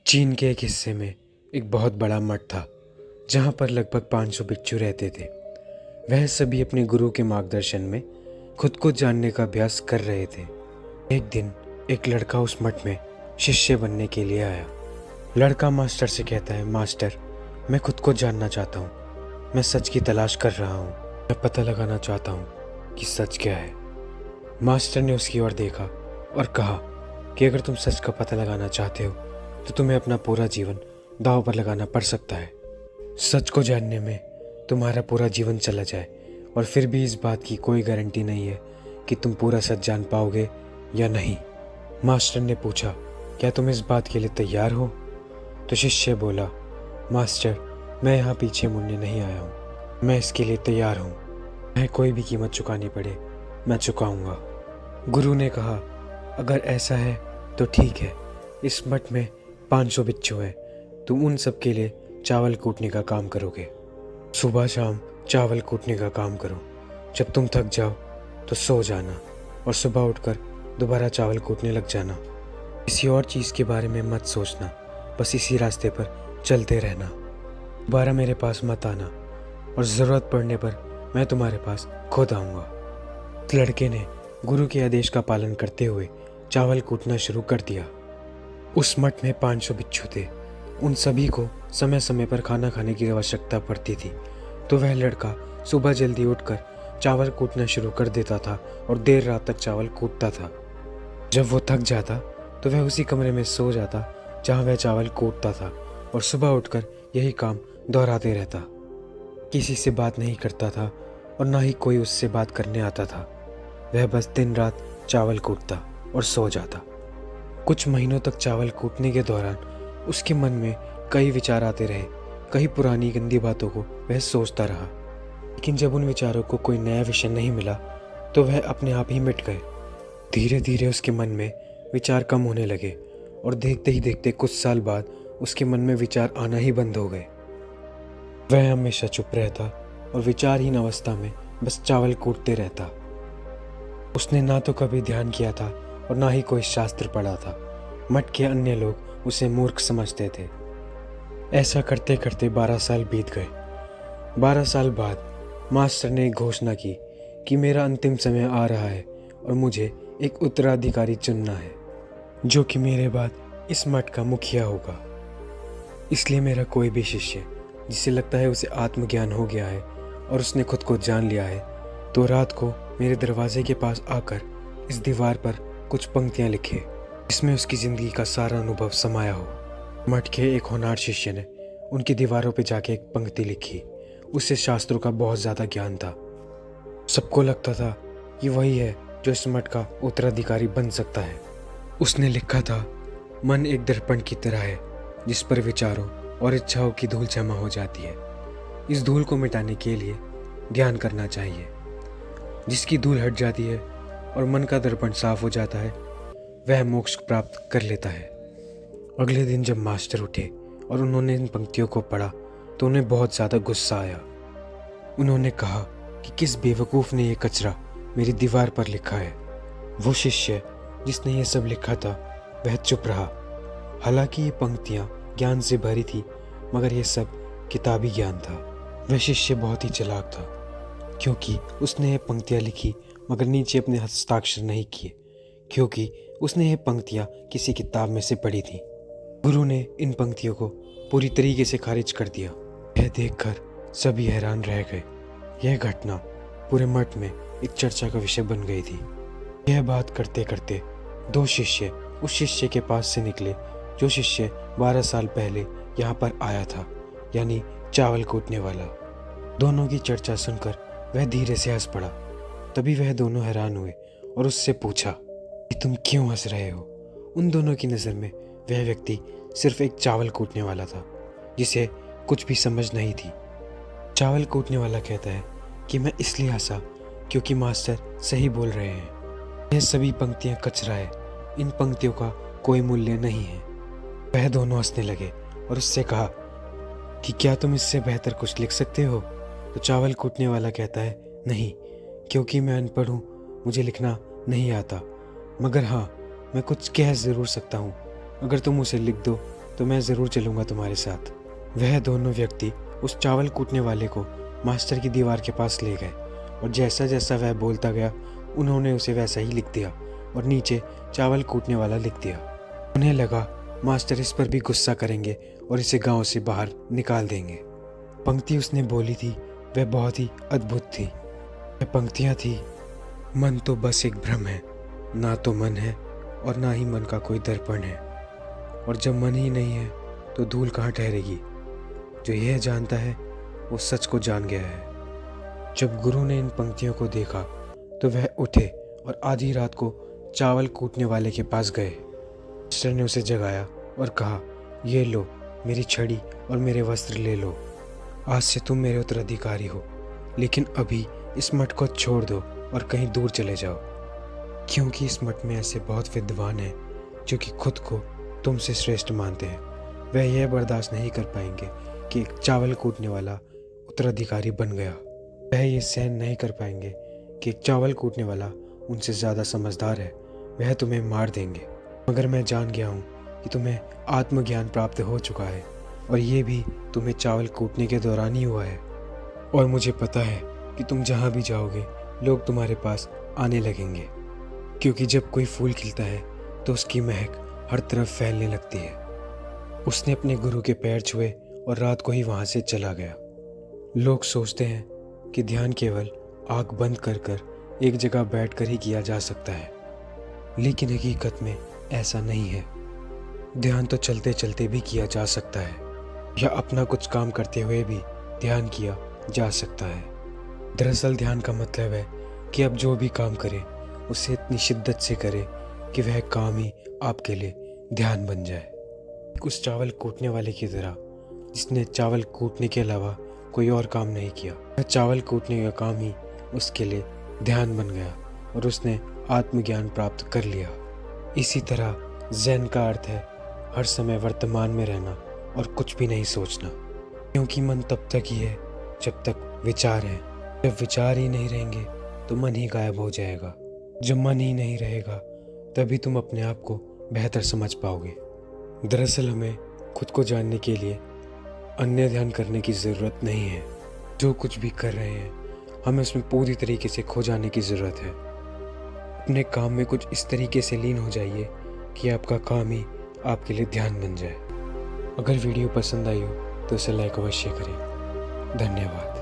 चीन के एक हिस्से में एक बहुत बड़ा मठ था जहाँ पर लगभग 500 भिक्षु रहते थे। वह सभी अपने गुरु के मार्गदर्शन में खुद को जानने का अभ्यास कर रहे थे। एक दिन एक लड़का उस मठ में शिष्य बनने के लिए आया। लड़का मास्टर से कहता है, मास्टर, मैं खुद को जानना चाहता हूँ। मैं सच की तलाश कर रहा हूँ। मैं पता लगाना चाहता हूँ कि सच क्या है। मास्टर ने उसकी ओर देखा और कहा कि अगर तुम सच का पता लगाना चाहते हो तो तुम्हें अपना पूरा जीवन दांव पर लगाना पड़ सकता है। सच को जानने में तुम्हारा पूरा जीवन चला जाए और फिर भी इस बात की कोई गारंटी नहीं है कि तुम पूरा सच जान पाओगे या नहीं। मास्टर ने पूछा, क्या तुम इस बात के लिए तैयार हो? तो शिष्य बोला, मास्टर, मैं यहाँ पीछे मुड़ने नहीं आया हूँ। मैं इसके लिए तैयार हूँ। मैं कोई भी कीमत चुकानी पड़े मैं चुकाऊंगा। गुरु ने कहा, अगर ऐसा है तो ठीक है। इस मठ में 500 बिच्छू हैं। तुम उन सब के लिए चावल कूटने का काम करोगे। सुबह शाम चावल कूटने का काम करो। जब तुम थक जाओ तो सो जाना और सुबह उठकर दोबारा चावल कूटने लग जाना। किसी और चीज़ के बारे में मत सोचना, बस इसी रास्ते पर चलते रहना। दोबारा मेरे पास मत आना और ज़रूरत पड़ने पर मैं तुम्हारे पास खुद आऊँगा। लड़के ने गुरु के आदेश का पालन करते हुए चावल कूटना शुरू कर दिया। उस मठ में 500 बिच्छू थे। उन सभी को समय समय पर खाना खाने की आवश्यकता पड़ती थी, तो वह लड़का सुबह जल्दी उठकर चावल कूटना शुरू कर देता था और देर रात तक चावल कूटता था। जब वो थक जाता तो वह उसी कमरे में सो जाता जहाँ वह चावल कूटता था और सुबह उठकर यही काम दोहराते रहता। किसी से बात नहीं करता था और ना ही कोई उससे बात करने आता था। वह बस दिन रात चावल कूटता और सो जाता। कुछ महीनों तक चावल कूटने के दौरान उसके मन में कई विचार आते रहे। कई पुरानी गंदी बातों को वह सोचता रहा, लेकिन जब उन विचारों को कोई नया विषय नहीं मिला तो वह अपने आप ही मिट गए। धीरे धीरे उसके मन में विचार कम होने लगे और देखते ही देखते कुछ साल बाद उसके मन में विचार आना ही बंद हो गए। वह हमेशा चुप रहता और विचारहीन अवस्था में बस चावल कूटते रहता। उसने ना तो कभी ध्यान किया था और ना ही कोई शास्त्र पढ़ा था। मठ के अन्य लोग उसे मूर्ख समझते थे। ऐसा करते करते 12 साल बीत गए। 12 साल बाद मास्टर ने एक घोषणा की कि मेरा अंतिम समय आ रहा है और मुझे एक उत्तराधिकारी चुनना है जो कि मेरे बाद इस मठ का मुखिया होगा। इसलिए मेरा कोई भी शिष्य जिसे लगता है उसे आत्मज्ञान हो गया है और उसने खुद को जान लिया है, तो रात को मेरे दरवाजे के पास आकर इस दीवार पर कुछ पंक्तियां लिखे जिसमें उसकी ज़िंदगी का सारा अनुभव समाया हो। मठ के एक होनहार शिष्य ने उनकी दीवारों पर जाके एक पंक्ति लिखी। उसे शास्त्रों का बहुत ज़्यादा ज्ञान था। सबको लगता था कि वही है जो इस मठ का उत्तराधिकारी बन सकता है। उसने लिखा था, मन एक दर्पण की तरह है जिस पर विचारों और इच्छाओं की धूल जमा हो जाती है। इस धूल को मिटाने के लिए ध्यान करना चाहिए। जिसकी धूल हट जाती है और मन का दर्पण साफ हो जाता है, वह मोक्ष प्राप्त कर लेता है। अगले दिन जब मास्टर उठे और उन्होंने इन पंक्तियों को पढ़ा तो उन्हें बहुत ज़्यादा गुस्सा आया। उन्होंने कहा कि किस बेवकूफ़ ने यह कचरा मेरी दीवार पर लिखा है। वो शिष्य जिसने ये सब लिखा था वह चुप रहा। हालांकि ये पंक्तियाँ ज्ञान से भरी थी, मगर यह सब किताबी ज्ञान था। वह शिष्य बहुत ही चालाक था क्योंकि उसने ये पंक्तियाँ लिखी मगर नीचे अपने हस्ताक्षर नहीं किए, क्योंकि उसने ये पंक्तियाँ किसी किताब में से पढ़ी थी। गुरु ने इन पंक्तियों को पूरी तरीके से खारिज कर दिया। यह देखकर सभी हैरान रह गए। यह घटना पूरे मठ में एक चर्चा का विषय बन गई थी। यह बात करते करते 2 शिष्य उस शिष्य के पास से निकले जो शिष्य 12 साल पहले यहाँ पर आया था, यानी चावल कूटने वाला। दोनों की चर्चा सुनकर वह धीरे से हंस पड़ा। तभी वह दोनों हैरान हुए और उससे पूछा कि तुम क्यों हंस रहे हो? उन दोनों की नज़र में वह व्यक्ति सिर्फ एक चावल कूटने वाला था जिसे कुछ भी समझ नहीं थी। चावल कूटने वाला कहता है कि मैं इसलिए हंसा क्योंकि मास्टर सही बोल रहे हैं। यह सभी पंक्तियाँ कचरा है। इन पंक्तियों का कोई मूल्य नहीं है। वह दोनों हंसने लगे और उससे कहा कि क्या तुम इससे बेहतर कुछ लिख सकते हो? तो चावल कूटने वाला कहता है, नहीं, क्योंकि मैं अनपढ़ हूँ, मुझे लिखना नहीं आता। मगर हाँ, मैं कुछ कह ज़रूर सकता हूँ। अगर तुम उसे लिख दो तो मैं ज़रूर चलूँगा तुम्हारे साथ। वह दोनों व्यक्ति उस चावल कूटने वाले को मास्टर की दीवार के पास ले गए और जैसा जैसा वह बोलता गया उन्होंने उसे वैसा ही लिख दिया और नीचे चावल कूटने वाला लिख दिया। उन्हें लगा मास्टर इस पर भी गुस्सा करेंगे और इसे गांव से बाहर निकाल देंगे। पंक्ति उसने बोली थी वह बहुत ही अद्भुत थी। वह पंक्तियाँ थी, मन तो बस एक भ्रम है, ना तो मन है और ना ही मन का कोई दर्पण है, और जब मन ही नहीं है तो धूल कहाँ ठहरेगी। जो यह जानता है वो सच को जान गया है। जब गुरु ने इन पंक्तियों को देखा तो वह उठे और आधी रात को चावल कूटने वाले के पास गए। मास्टर ने उसे जगाया और कहा, ये लो मेरी छड़ी और मेरे वस्त्र ले लो, आज से तुम मेरे उत्तराधिकारी हो, लेकिन अभी इस मठ को छोड़ दो और कहीं दूर चले जाओ, क्योंकि इस मठ में ऐसे बहुत विद्वान हैं जो कि खुद को तुमसे श्रेष्ठ मानते हैं। वह यह बर्दाश्त नहीं कर पाएंगे कि एक चावल कूटने वाला उत्तराधिकारी बन गया। वह ये सहन नहीं कर पाएंगे कि एक चावल कूटने वाला उनसे ज़्यादा समझदार है। वह तुम्हें मार देंगे। मगर मैं जान गया हूँ कि तुम्हें आत्मज्ञान प्राप्त हो चुका है और ये भी तुम्हें चावल कूटने के दौरान ही हुआ है। और मुझे पता है कि तुम जहाँ भी जाओगे लोग तुम्हारे पास आने लगेंगे, क्योंकि जब कोई फूल खिलता है तो उसकी महक हर तरफ फैलने लगती है। उसने अपने गुरु के पैर छुए और रात को ही वहाँ से चला गया। लोग सोचते हैं कि ध्यान केवल आँख बंद कर कर एक जगह बैठकर ही किया जा सकता है, लेकिन हकीकत में ऐसा नहीं है। ध्यान तो चलते चलते भी किया जा सकता है, या अपना कुछ काम करते हुए भी ध्यान किया जा सकता है। दरअसल ध्यान का मतलब है कि आप जो भी काम करें उसे इतनी शिद्दत से करें कि वह काम ही आपके लिए ध्यान बन जाए। उस चावल कूटने वाले की तरह जिसने चावल कूटने के अलावा कोई और काम नहीं किया, वह चावल कूटने का काम ही उसके लिए ध्यान बन गया और उसने आत्मज्ञान प्राप्त कर लिया। इसी तरह ज़ेन का अर्थ है हर समय वर्तमान में रहना और कुछ भी नहीं सोचना, क्योंकि मन तब तक ही है जब तक विचार है। जब विचार ही नहीं रहेंगे तो मन ही गायब हो जाएगा। जब मन ही नहीं रहेगा तभी तुम अपने आप को बेहतर समझ पाओगे। दरअसल हमें खुद को जानने के लिए अन्य ध्यान करने की ज़रूरत नहीं है। जो कुछ भी कर रहे हैं हमें उसमें पूरी तरीके से खो जाने की ज़रूरत है। अपने काम में कुछ इस तरीके से लीन हो जाइए कि आपका काम ही आपके लिए ध्यान बन जाए। अगर वीडियो पसंद आई हो तो इसे लाइक अवश्य करें। धन्यवाद।